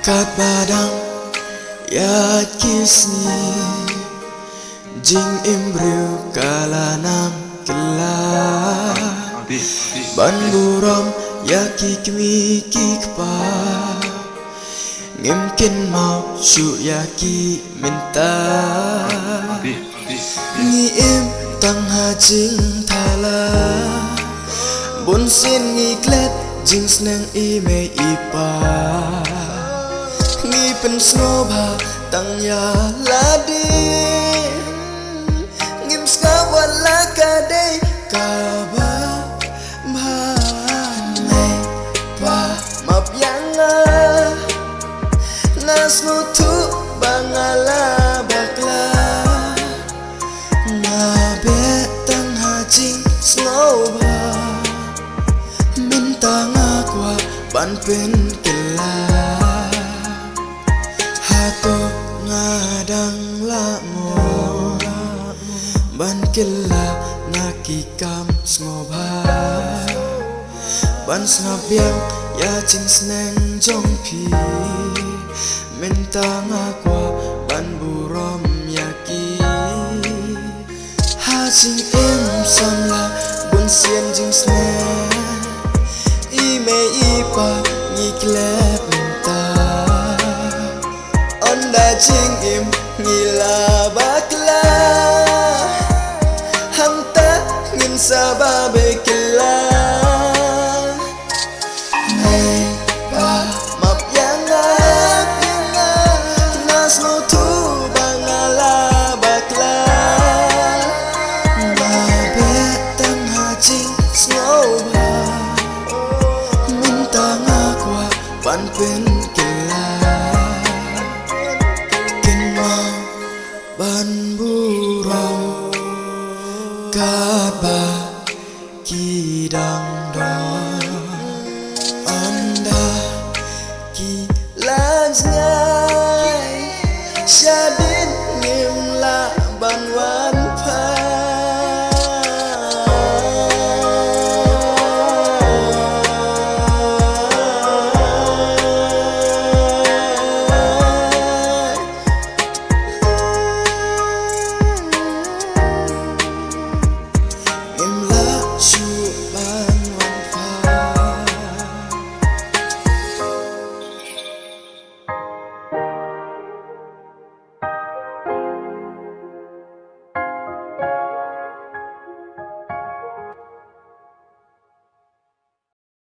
Kat badang ya kisni jing imbriu kalanam kelah ban buram ya kikmi kikpa ngimkin mau syu ya ki minta ngi im tang ha jing thala bun sin ngi klet jing sneng i me ipa ngi pen snobha tang ya ladi ngim ska wala ka dei ka ba mai pa map yanga nas mutu bangala bakla na be tang ha jing snobha minta ngakwa ban pen kela hato ngadang lamo ban kela ngakikam snobha ban snabyang ya jing sneng jong pi minta ngakwa ban burom yaki ha jing im samla bun sien jing sneng me ipa ngiklet minta onda jing im ngila bakla hanta ngin sababe kela nei pa map yanga nas no tu bangala bakla na betang hajing snowba ban pen kela ken mau ban burong kat ba kidang